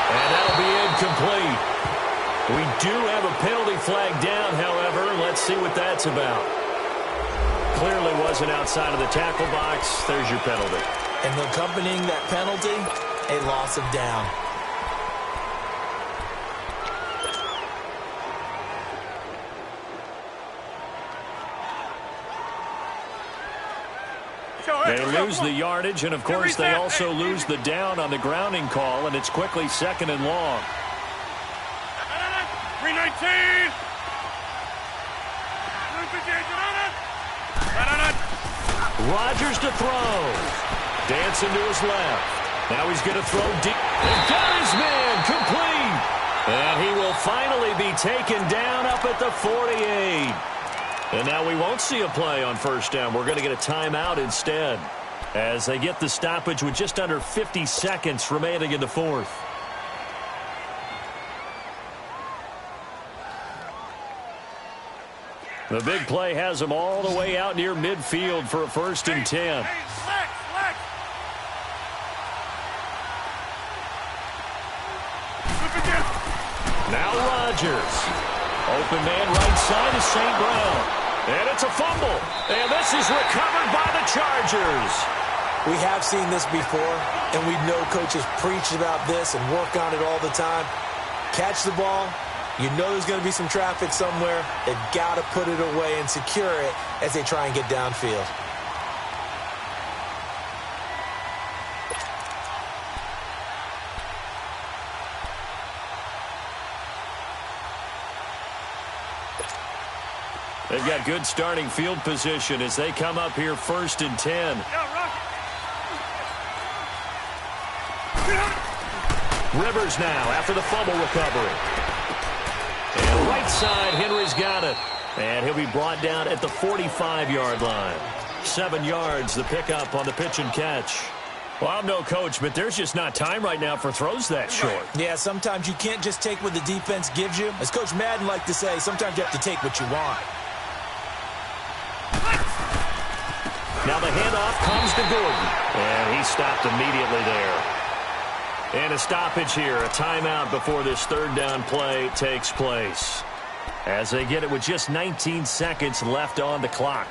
And that'll be incomplete. We do have a penalty flag down, however. Let's see what that's about. Clearly wasn't outside of the tackle box. There's your penalty. And accompanying that penalty, a loss of down. They lose the yardage, and, of course, they also lose the down on the grounding call, and it's quickly 2nd and long. 319. Rodgers to throw. Dancing to his left. Now he's going to throw deep. And got his man complete. And he will finally be taken down up at the 48. And now we won't see a play on first down. We're going to get a timeout instead as they get the stoppage with just under 50 seconds remaining in the fourth. The big play has them all the way out near midfield for a 1st and 10. Now Rodgers. Open man right side is St. Brown. And it's a fumble. And this is recovered by the Chargers. We have seen this before, and we know coaches preach about this and work on it all the time. Catch the ball. You know there's going to be some traffic somewhere. They've got to put it away and secure it as they try and get downfield. They've got good starting field position as they come up here 1st and 10. Rivers now after the fumble recovery. And right side, Henry's got it. And he'll be brought down at the 45-yard line. 7 yards, the pickup on the pitch and catch. Well, I'm no coach, but there's just not time right now for throws that short. Yeah, sometimes you can't just take what the defense gives you. As Coach Madden liked to say, sometimes you have to take what you want. Now the handoff comes to Gordon. And he stopped immediately there. And a stoppage here, a timeout before this 3rd down play takes place. As they get it with just 19 seconds left on the clock.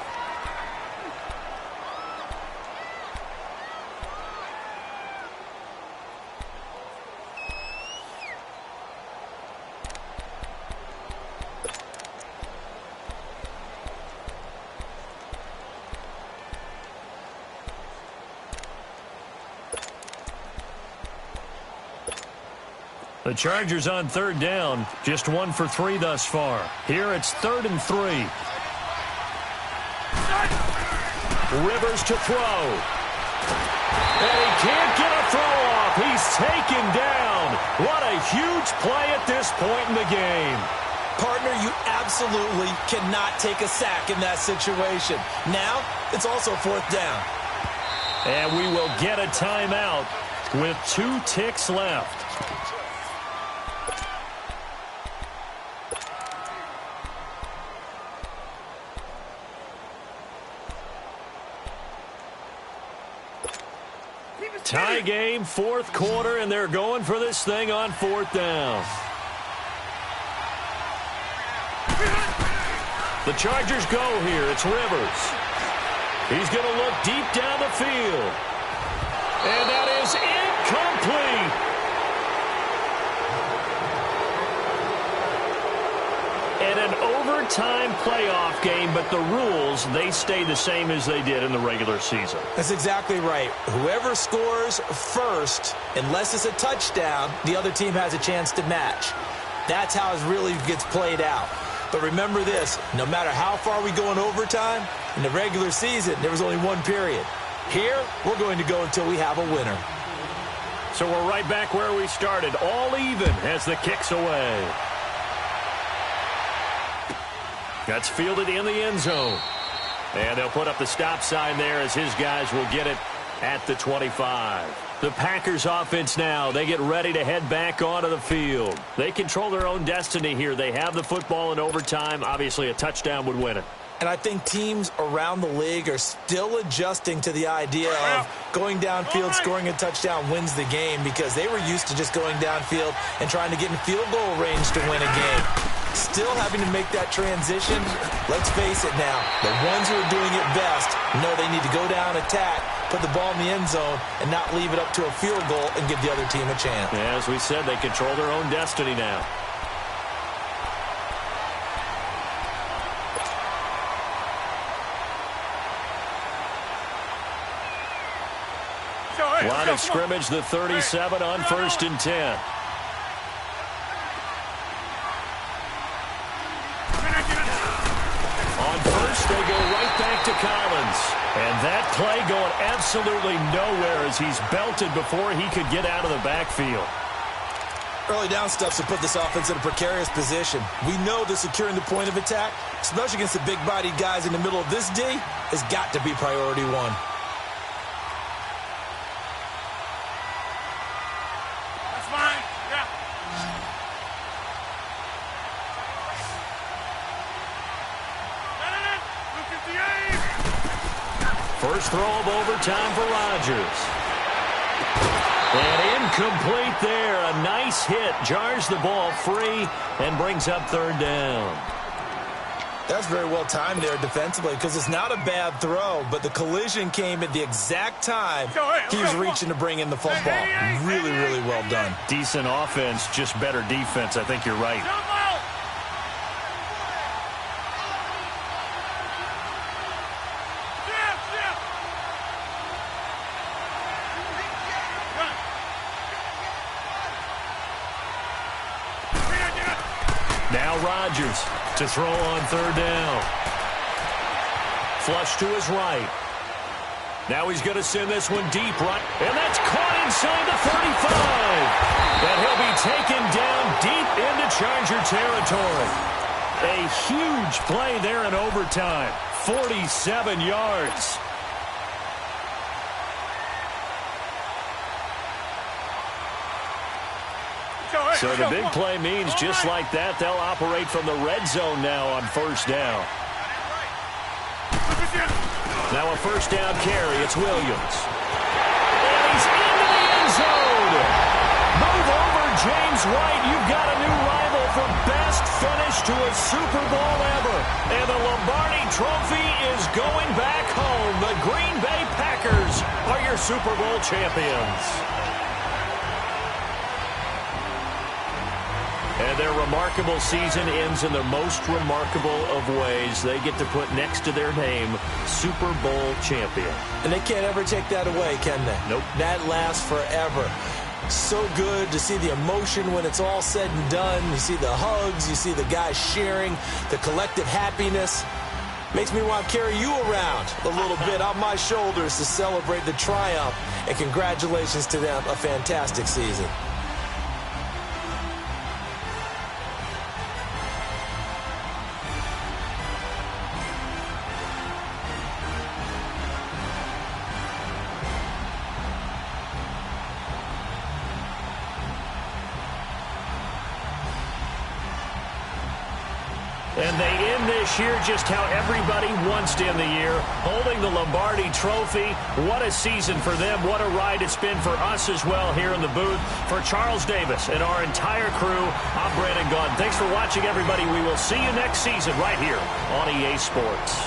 The Chargers on 3rd down, just 1 for 3 thus far. Here it's 3rd and 3. Rivers to throw. And he can't get a throw off. He's taken down. What a huge play at this point in the game. Partner, you absolutely cannot take a sack in that situation. Now, it's also 4th down. And we will get a timeout with 2 ticks left. Tie game, 4th quarter, and they're going for this thing on 4th down. The Chargers go here. It's Rivers. He's going to look deep down the field. And that is incomplete. And an overtime playoff game, but the rules, they stay the same as they did in the regular season. That's exactly right. Whoever scores first, unless it's a touchdown, the other team has a chance to match. That's how it really gets played out. But remember this, no matter how far we go in overtime, in the regular season, there was only 1 period. Here, we're going to go until we have a winner. So we're right back where we started, all even as the kick's away. That's fielded in the end zone. And they'll put up the stop sign there as his guys will get it at the 25. The Packers offense now, they get ready to head back onto the field. They control their own destiny here. They have the football in overtime. Obviously, a touchdown would win it. And I think teams around the league are still adjusting to the idea of going downfield, scoring a touchdown wins the game, because they were used to just going downfield and trying to get in field goal range to win a game. Still having to make that transition. Let's face it now, the ones who are doing it best know they need to go down, attack, put the ball in the end zone, and not leave it up to a field goal and give the other team a chance. Yeah, as we said, they control their own destiny now. Line of scrimmage, the 37 on 1st and 10. On first, they go right back to Collins. And that play going absolutely nowhere as he's belted before he could get out of the backfield. Early down stuffs will put this offense in a precarious position. We know that securing the point of attack, especially against the big-bodied guys in the middle of this D, has got to be priority one. That's fine. Yeah. First throw of overtime for Rodgers. And incomplete there. A nice hit. Jars the ball free and brings up 3rd down. That's very well timed there defensively because it's not a bad throw, but the collision came at the exact time he was reaching to bring in the football. Really, really well done. Decent offense, just better defense. I think you're right. Now Rodgers to throw on 3rd down. Flush to his right. Now he's going to send this one deep right. And that's caught inside the 35. And he'll be taken down deep into Charger territory. A huge play there in overtime. 47 yards. So the big play means just like that, they'll operate from the red zone now on 1st down. Now a 1st down carry. It's Williams. And he's into the end zone. Move over, James White. You've got a new rival for best finish to a Super Bowl ever. And the Lombardi Trophy is going back home. The Green Bay Packers are your Super Bowl champions. And their remarkable season ends in the most remarkable of ways. They get to put next to their name, Super Bowl champion. And they can't ever take that away, can they? Nope. That lasts forever. So good to see the emotion when it's all said and done. You see the hugs. You see the guys sharing, the collective happiness. Makes me want to carry you around a little bit on my shoulders to celebrate the triumph. And congratulations to them. A fantastic season. And they end this year just how everybody wants to end the year, holding the Lombardi Trophy. What a season for them. What a ride it's been for us as well here in the booth. For Charles Davis and our entire crew, I'm Brandon Gaudin. Thanks for watching, everybody. We will see you next season right here on EA Sports.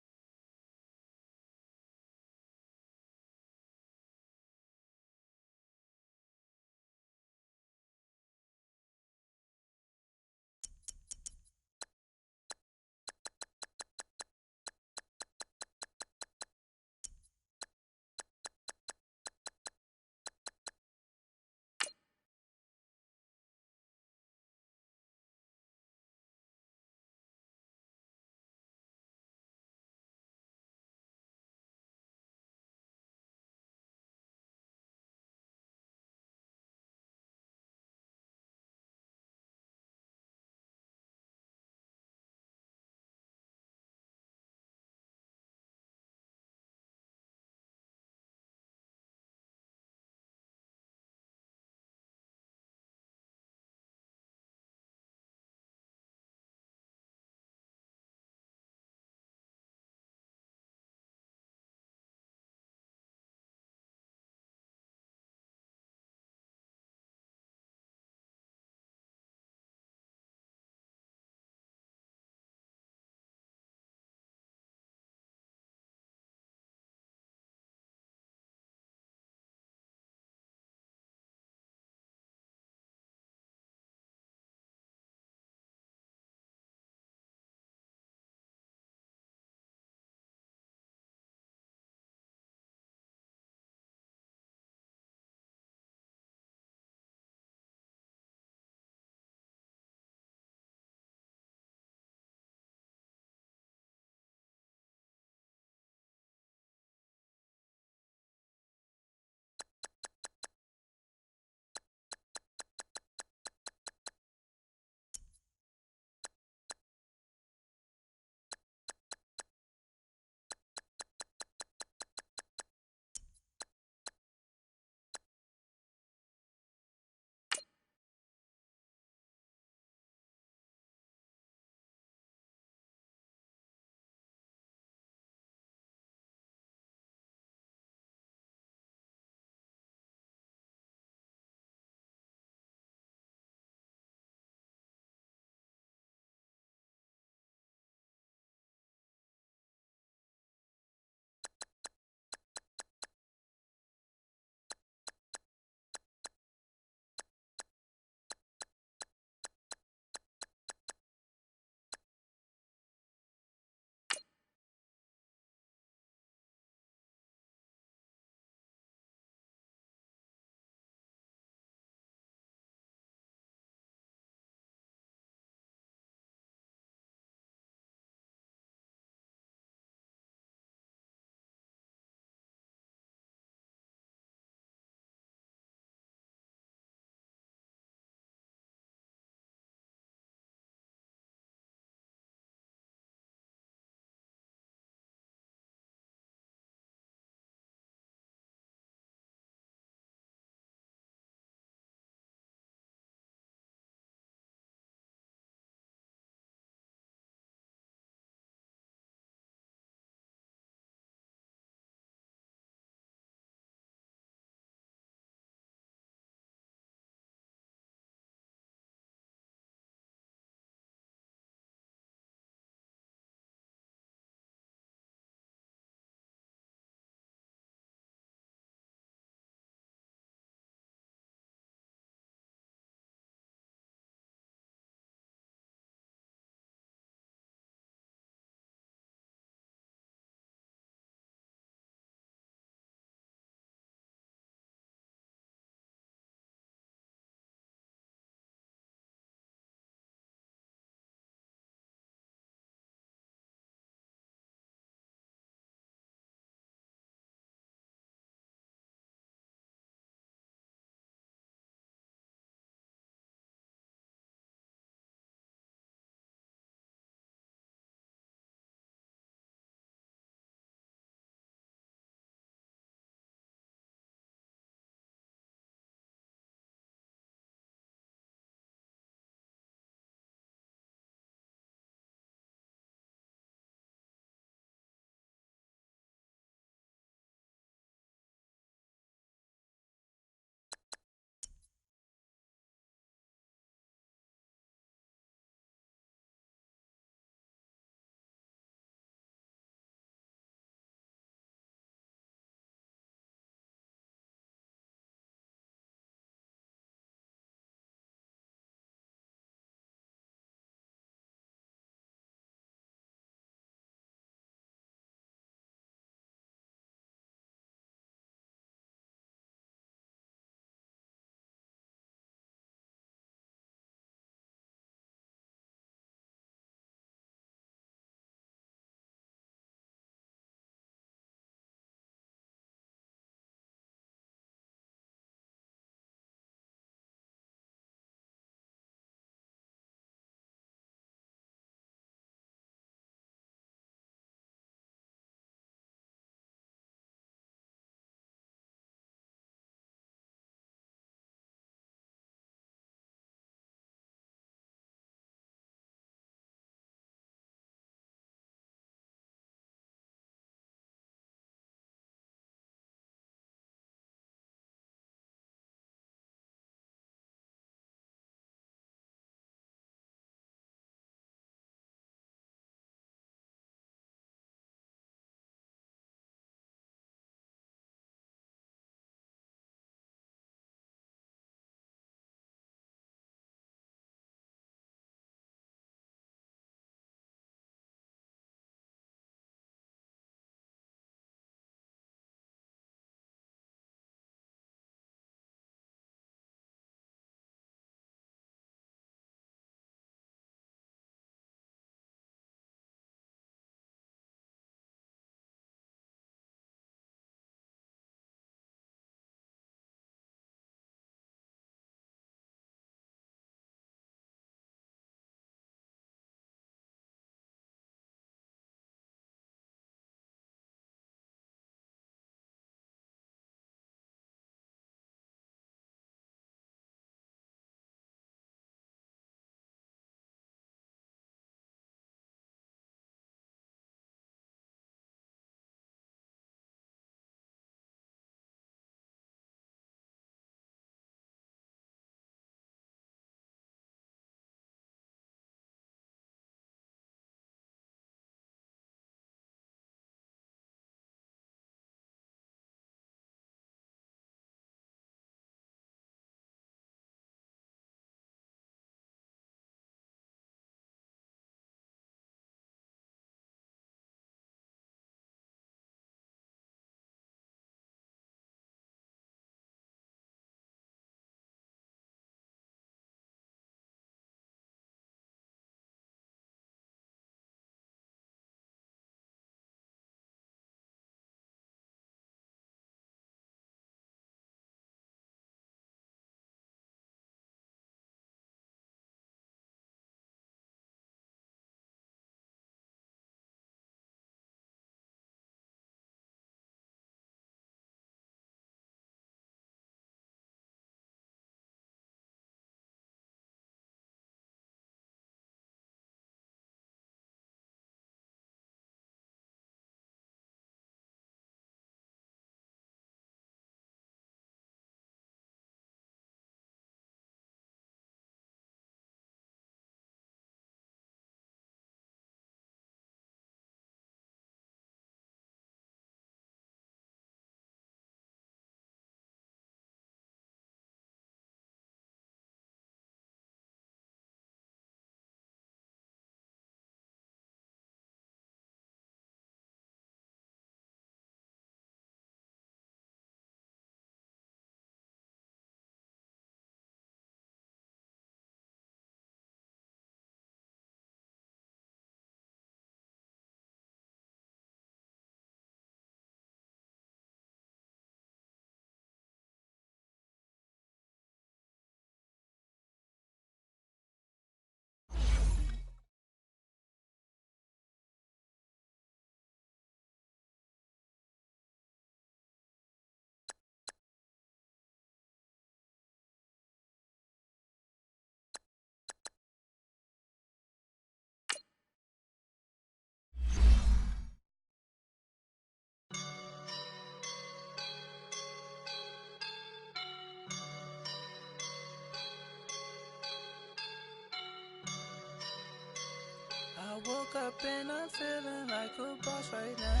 woke up and I'm feeling like a boss right now.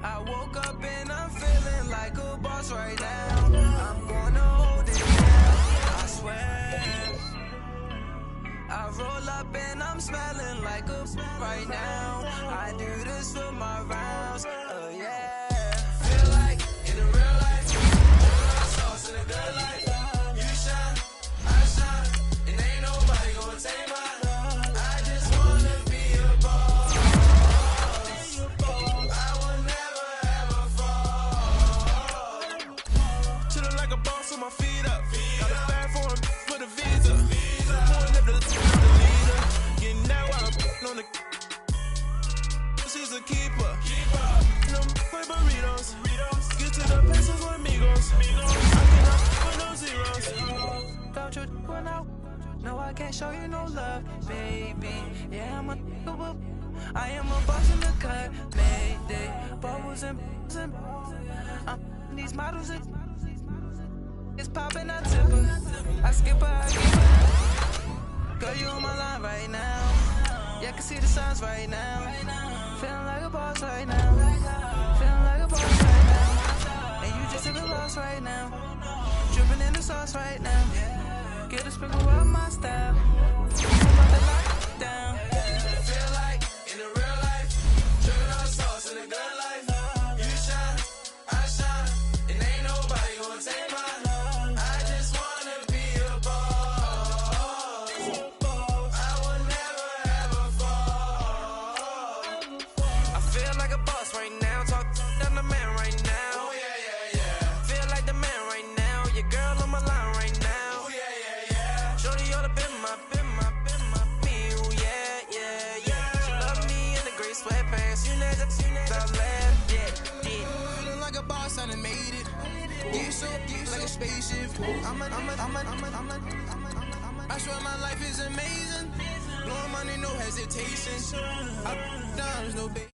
I woke up and I'm feeling like a boss right now. I'm gonna hold it down, I swear. I roll up and I'm smelling like a right now. I do this for my rounds, yeah. Feel like in the real life, sauce in a good life. You shine, I shine, and ain't nobody gonna take mine. I just wanna be a boss. I will never ever fall. Chillin' like a boss with my feet up. Got a bag for him, put a visa. Pulling up the leader. Getting that while I'm on the. She's a keeper. No play burritos. Get to the pesos with amigos. I cannot with no zeros. Don't you run out? No, I can't show you no love, baby. Yeah, I'm a I am a boss in the cut, mayday. Bubbles and I'm these models. It's popping, I tip her. I skip her, I give her. Girl, you on my line right now. Yeah, I can see the signs right now. Feeling like a boss right now. Feeling like a boss right now. And you just took a loss right now. Dripping in the sauce right now. Get a sprinkle of my style. I'm about to lock it down. Feel like in the real life, dripping on sauce in a good life. You shine, I shine, and ain't nobody gonna take mine. I just wanna be a boss. I will never ever fall. I feel like a boss right now. Talk down the man right now. Oh yeah. Feel like the man right now. Your girl on my line right now. Oh yeah. Shorty oughta been my me. Ooh, yeah. She love me in the gray sweatpants. You never left, yeah. Feeling like a boss, I done made it. Get so like a spaceship. I swear my life is amazing. Blowing money, no hesitation. Up, down, no baby.